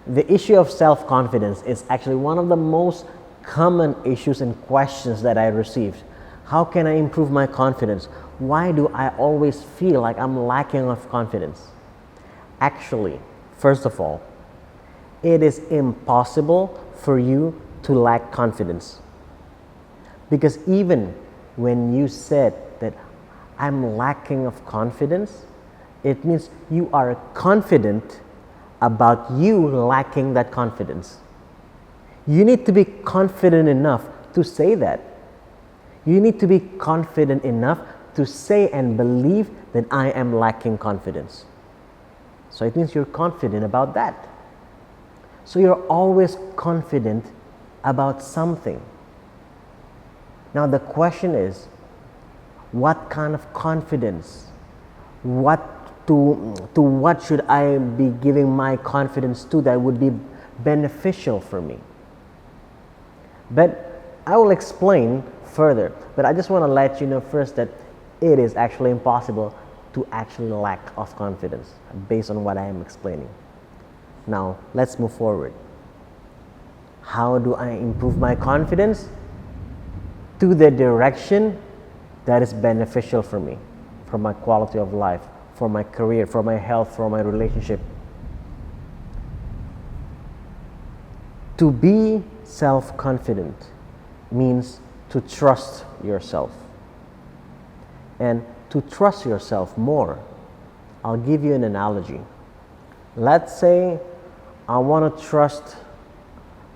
The issue of self-confidence is actually one of the most common issues and questions that I received. How can I improve my confidence? Why do I always feel like I'm lacking of confidence? Actually, first of all, it is impossible for you to lack confidence. Because even when you said that I'm lacking of confidence, it means you are confident about you lacking that confidence. You need to be confident enough to say that. You need to be confident enough to say and believe that I am lacking confidence. So it means you're confident about that. So you're always confident about something. Now the question is, what kind of confidence? To what should I be giving my confidence to that would be beneficial for me? But I will explain further. But I just want to let you know first that it is actually impossible to actually lack of confidence based on what I am explaining. Now let's move forward. How do I improve my confidence? To the direction that is beneficial for me, for my quality of life, for my career, for my health, for my relationship. To be self-confident means to trust yourself. And to trust yourself more, I'll give you an analogy. Let's say I want to trust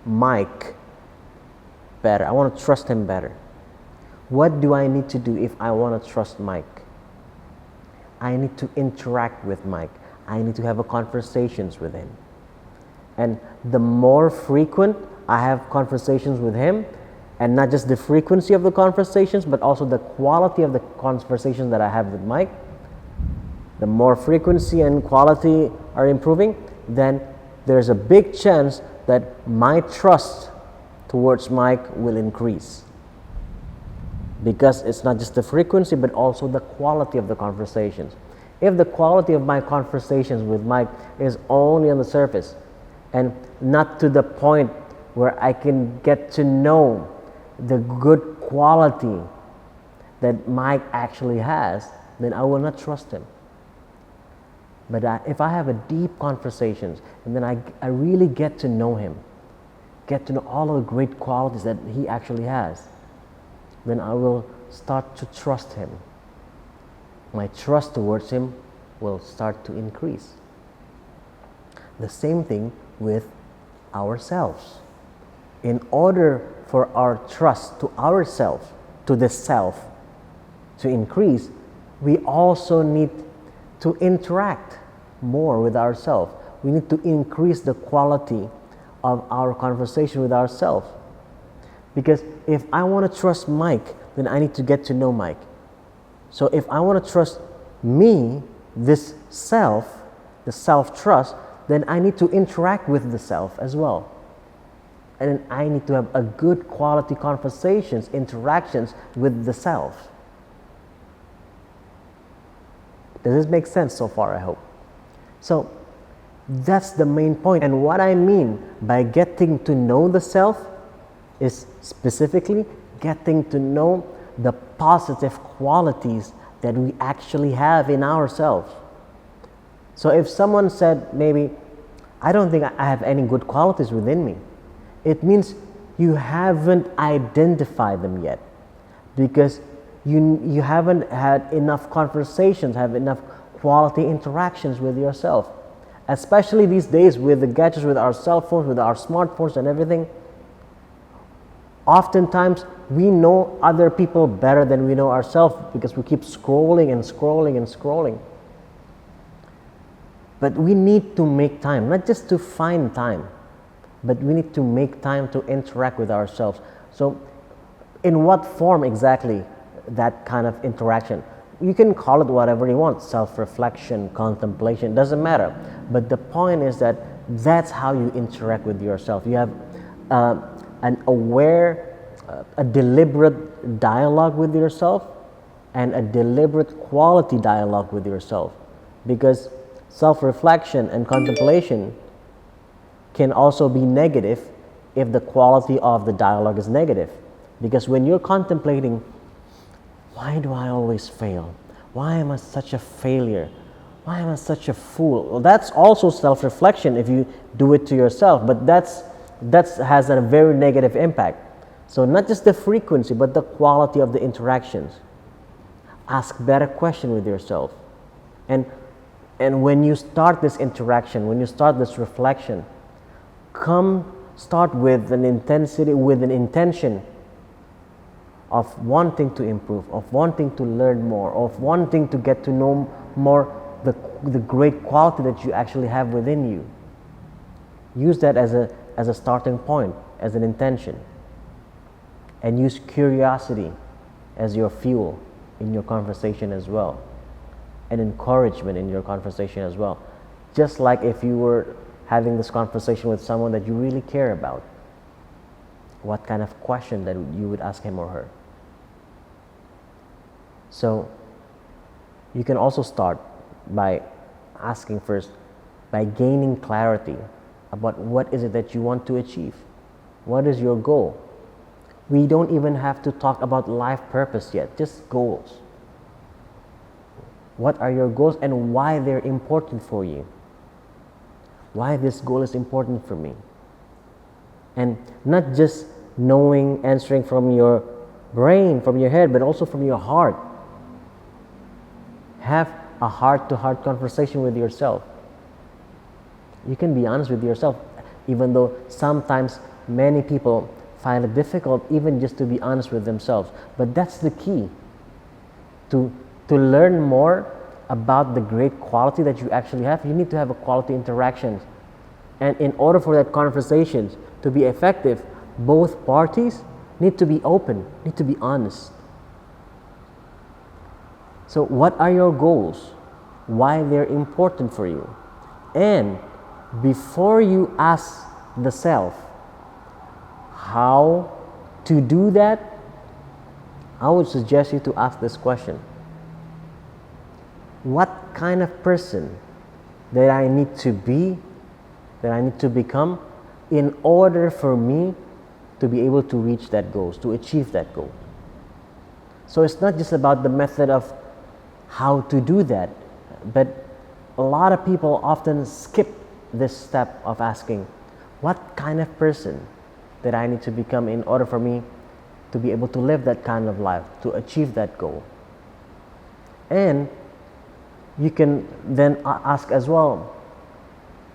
Mike better. I want to trust him better. What do I need to do if I want to trust Mike? I need to interact with Mike. I need to have conversations with him. And the more frequent I have conversations with him, and not just the frequency of the conversations, but also the quality of the conversations that I have with Mike, the more frequency and quality are improving, then there's a big chance that my trust towards Mike will increase. Because it's not just the frequency, but also the quality of the conversations. If the quality of my conversations with Mike is only on the surface and not to the point where I can get to know the good quality that Mike actually has, then I will not trust him. But if I have a deep conversations and then I really get to know him, get to know all of the great qualities that he actually has, then I will start to trust him. My trust towards him will start to increase. The same thing with ourselves. In order for our trust to ourselves, to the self, to increase, we also need to interact more with ourselves. We need to increase the quality of our conversation with ourselves. Because if I want to trust Mike, then I need to get to know Mike. So if I want to trust me, this self, the self-trust, then I need to interact with the self as well. And then I need to have a good quality conversations, interactions with the self. Does this make sense so far, I hope? So that's the main point. And what I mean by getting to know the self is specifically getting to know the positive qualities that we actually have in ourselves. So if someone said maybe, I don't think I have any good qualities within me, it means you haven't identified them yet, because you haven't had enough conversations, have enough quality interactions with yourself. Especially these days with the gadgets, with our cell phones, with our smartphones and everything. Oftentimes, we know other people better than we know ourselves because we keep scrolling and scrolling and scrolling. But we need to make time, not just to find time, but we need to make time to interact with ourselves. So, in what form exactly that kind of interaction? You can call it whatever you want, self-reflection, contemplation, doesn't matter. But the point is that that's how you interact with yourself. You have an aware, a deliberate dialogue with yourself and a deliberate quality dialogue with yourself. Because self-reflection and contemplation can also be negative if the quality of the dialogue is negative. Because when you're contemplating, why do I always fail? Why am I such a failure? Why am I such a fool? Well, that's also self-reflection if you do it to yourself, but that has a very negative impact. So not just the frequency, but the quality of the interactions. Ask better questions with yourself. And when you start this interaction, when you start this reflection, start with an intensity, with an intention of wanting to improve, of wanting to learn more, of wanting to get to know more the great quality that you actually have within you. Use that as a starting point, as an intention. And use curiosity as your fuel in your conversation as well. And encouragement in your conversation as well. Just like if you were having this conversation with someone that you really care about. What kind of question that you would ask him or her? So you can also start by asking first, by gaining clarity about what is it that you want to achieve. What is your goal? We don't even have to talk about life purpose yet, just goals. What are your goals and why they're important for you? Why this goal is important for me? And not just knowing, answering from your brain, from your head, but also from your heart. Have a heart-to-heart conversation with yourself. You can be honest with yourself, even though sometimes many people find it difficult even just to be honest with themselves. But that's the key. To learn more about the great quality that you actually have, you need to have a quality interaction. And in order for that conversation to be effective, both parties need to be open, need to be honest. So what are your goals? Why they're important for you? And before you ask the self how to do that, I would suggest you to ask this question. What kind of person that I need to be, that I need to become in order for me to be able to reach that goal, to achieve that goal? So it's not just about the method of how to do that, but a lot of people often skip this step of asking, what kind of person that I need to become in order for me to be able to live that kind of life, to achieve that goal? And you can then ask as well,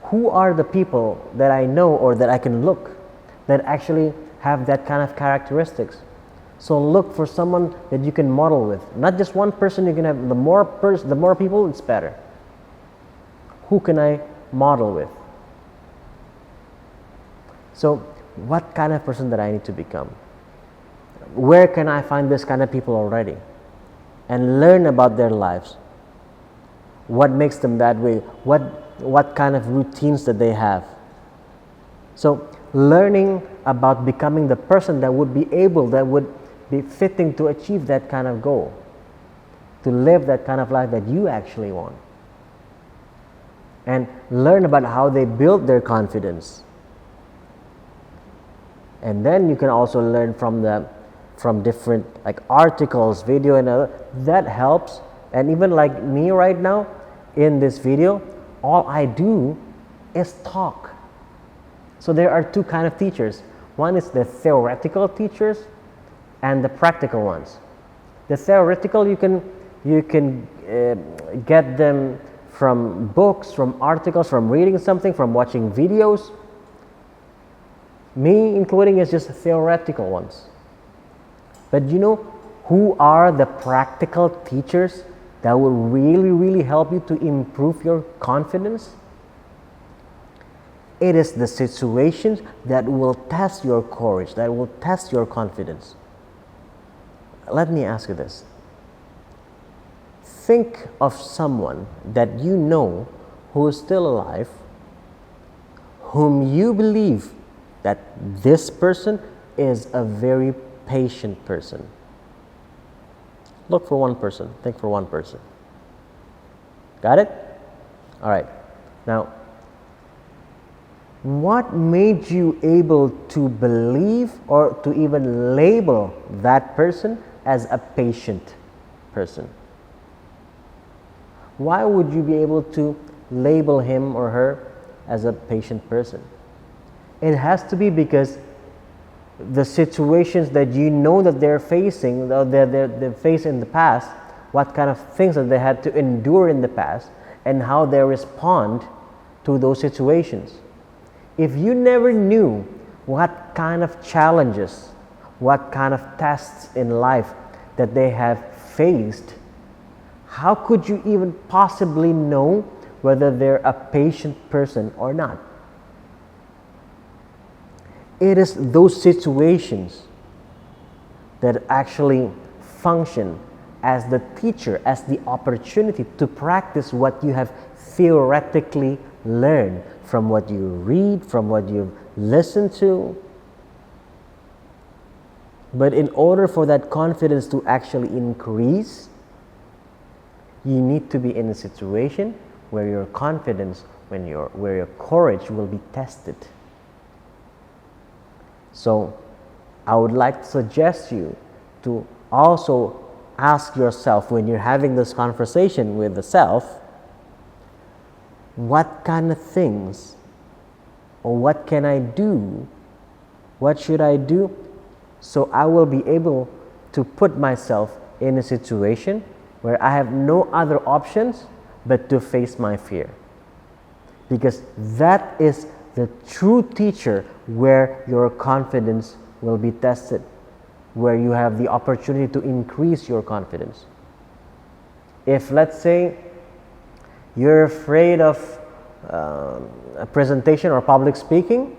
who are the people that I know or that I can look that actually have that kind of characteristics? So look for someone that you can model with. Not just one person. You can have the more people, it's better. Who can I model with? So what kind of person that I need to become? Where can I find this kind of people already? And learn about their lives. What makes them that way? What kind of routines that they have? So learning about becoming the person that would be fitting to achieve that kind of goal, to live that kind of life that you actually want. And learn about how they build their confidence. And then you can also learn from different like articles, video, and other. That helps. And even like me right now in this video, all I do is talk. So there are two kind of teachers. One is the theoretical teachers and the practical ones. The theoretical, you can get them from books, from articles, from reading something, from watching videos. Me including is just theoretical ones. But you know who are the practical teachers that will really, really help you to improve your confidence? It is the situations that will test your courage, that will test your confidence. Let me ask you this. Think of someone that you know who is still alive, whom you believe that this person is a very patient person. Look for one person. Think for one person. Got it? All right. Now, what made you able to believe or to even label that person as a patient person? Why would you be able to label him or her as a patient person? It has to be because the situations that you know that they're facing, or they faced in the past, what kind of things that they had to endure in the past, and how they respond to those situations. If you never knew what kind of challenges, what kind of tests in life that they have faced, how could you even possibly know whether they're a patient person or not? It is those situations that actually function as the teacher, as the opportunity to practice what you have theoretically learned from what you read, from what you've listened to. But in order for that confidence to actually increase, you need to be in a situation where your confidence, where your courage will be tested. So I would like to suggest you to also ask yourself, when you're having this conversation with the self, what kind of things, or what can I do, what should I do, so I will be able to put myself in a situation where I have no other options but to face my fear. Because that is the true teacher, where your confidence will be tested, where you have the opportunity to increase your confidence. If, let's say, you're afraid of a presentation or public speaking,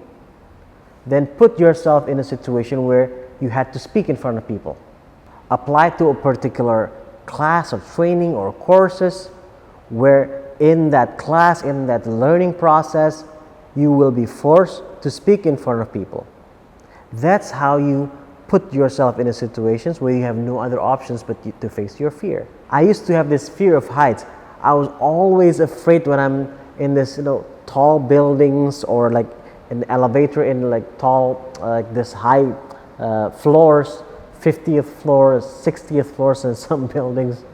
then put yourself in a situation where you had to speak in front of people. Apply to a particular class or training or courses where in that class, in that learning process, you will be forced to speak in front of people. That's how you put yourself in a situations where you have no other options but to face your fear. I used to have this fear of heights. I was always afraid when I'm in this, tall buildings, or like an elevator in like tall, like this high floors, 50th floor, 60th floors in some buildings,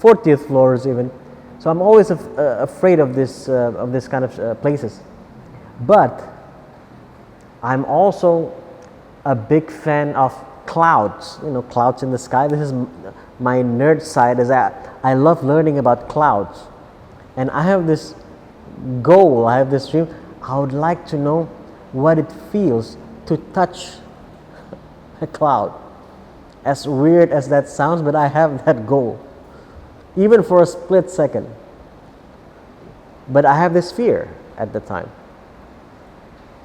40th floors even. So I'm always afraid of this kind of places. But I'm also a big fan of clouds, clouds in the sky. This is my nerd side, is that I love learning about clouds. And I have this goal, I have this dream. I would like to know what it feels to touch a cloud. As weird as that sounds, but I have that goal, even for a split second. But I have this fear at the time.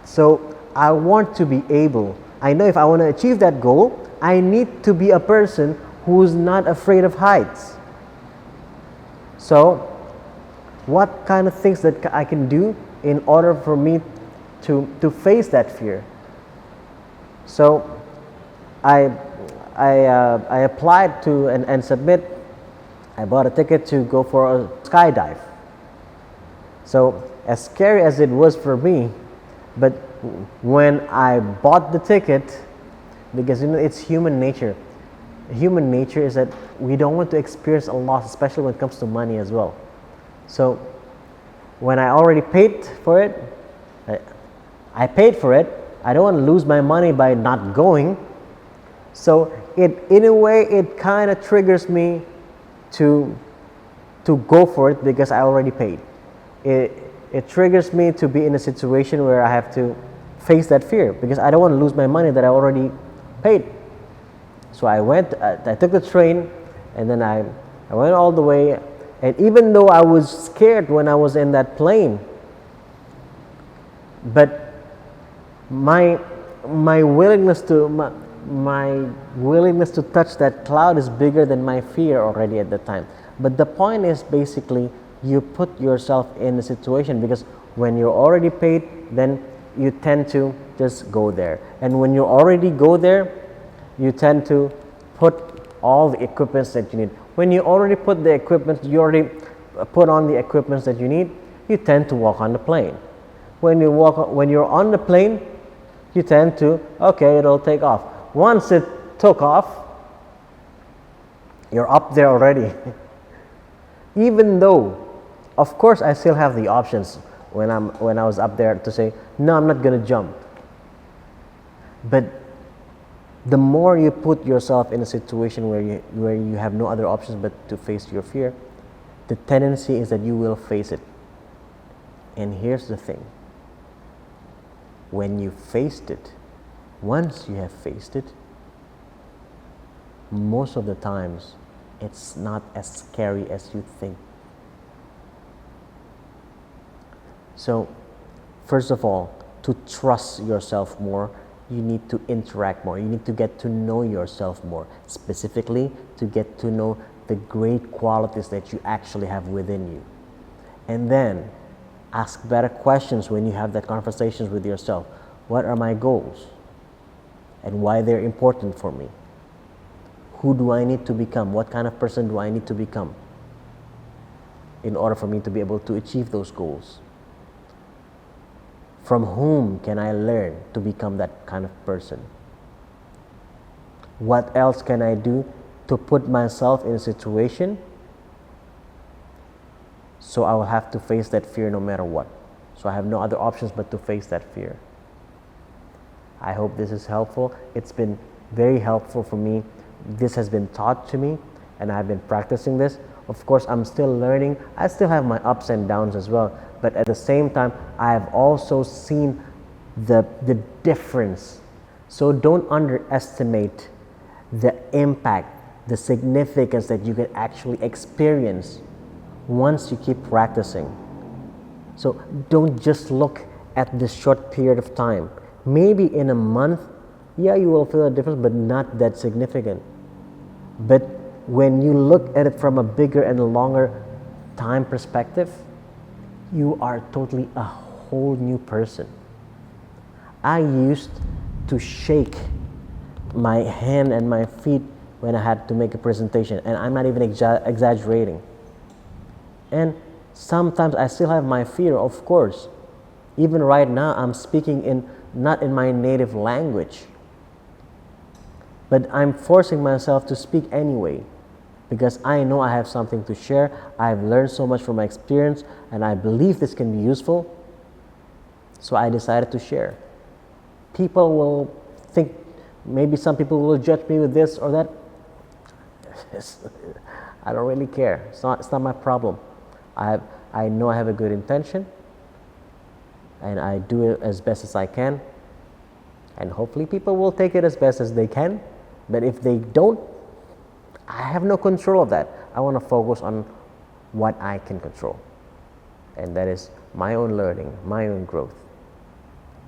So I want to be able, I know if I want to achieve that goal, I need to be a person who's not afraid of heights. So what kind of things that I can do in order for me to face that fear? So I applied to and submit. I bought a ticket to go for a skydive. So as scary as it was for me, but when I bought the ticket, because it's human nature. Human nature is that we don't want to experience a loss, especially when it comes to money as well. So when I already paid for it, I paid for it. I don't want to lose my money by not going. So in a way, it kind of triggers me to go for it because I already paid. It triggers me to be in a situation where I have to face that fear because I don't want to lose my money that I already paid. So I went, I took the train, and then I went all the way. And even though I was scared when I was in that plane, but my willingness to touch that cloud is bigger than my fear already at the time. But the point is basically you put yourself in a situation, because when you're already paid, then you tend to just go there. And when you already go there, you tend to put all the equipments that you need. When you already put the equipment, you already put on the equipments that you need, you tend to walk on the plane. When you're on the plane, you tend to, okay, it'll take off. Once it took off, you're up there already. Even though, of course, I still have the options when I was up there to say, no, I'm not going to jump. But the more you put yourself in a situation where you have no other options but to face your fear, the tendency is that you will face it. And here's the thing. When you faced it, once you have faced it, most of the times it's not as scary as you think. So, first of all, to trust yourself more, you need to interact more. You need to get to know yourself more. Specifically, to get to know the great qualities that you actually have within you. And then, ask better questions when you have that conversations with yourself. What are my goals? And why they're important for me? Who do I need to become? What kind of person do I need to become in order for me to be able to achieve those goals? From whom can I learn to become that kind of person? What else can I do to put myself in a situation so I will have to face that fear no matter what? So I have no other options but to face that fear. I hope this is helpful. It's been very helpful for me. This has been taught to me and I've been practicing this. Of course, I'm still learning. I still have my ups and downs as well. But at the same time, I have also seen the difference. So don't underestimate the impact, the significance that you can actually experience once you keep practicing. So don't just look at this short period of time. Maybe in a month, yeah, you will feel a difference, but not that significant. But when you look at it from a bigger and longer time perspective, you are totally a whole new person. I used to shake my hand and my feet when I had to make a presentation, and I'm not even exaggerating. And sometimes I still have my fear, of course. Even right now, I'm speaking not in my native language. But I'm forcing myself to speak anyway, because I know I have something to share. I've learned so much from my experience, and I believe this can be useful. So I decided to share. People will think, maybe some people will judge me with this or that. I don't really care. It's not my problem. I know I have a good intention, and I do it as best as I can. And hopefully people will take it as best as they can. But if they don't, I have no control of that. I want to focus on what I can control. And that is my own learning, my own growth.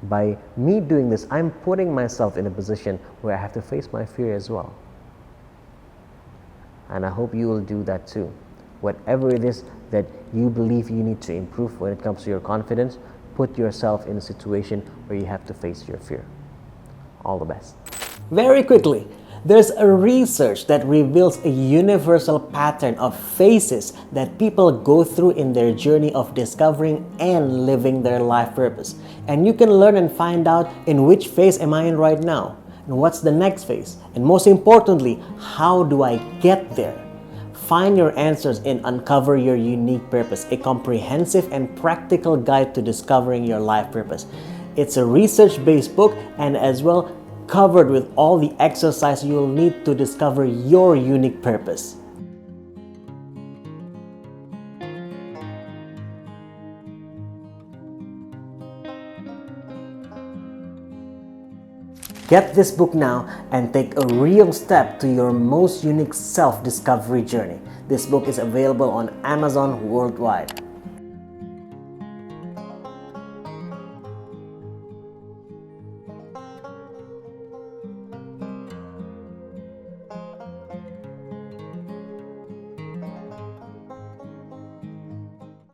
By me doing this, I'm putting myself in a position where I have to face my fear as well. And I hope you will do that too. Whatever it is that you believe you need to improve when it comes to your confidence, put yourself in a situation where you have to face your fear. All the best. Very quickly, there's a research that reveals a universal pattern of phases that people go through in their journey of discovering and living their life purpose. And you can learn and find out in which phase am I in right now, and what's the next phase, and most importantly, how do I get there? Find your answers in Uncover Your Unique Purpose, a comprehensive and practical guide to discovering your life purpose. It's a research-based book and as well covered with all the exercise you'll need to discover your unique purpose. Get this book now and take a real step to your most unique self-discovery journey. This book is available on Amazon worldwide.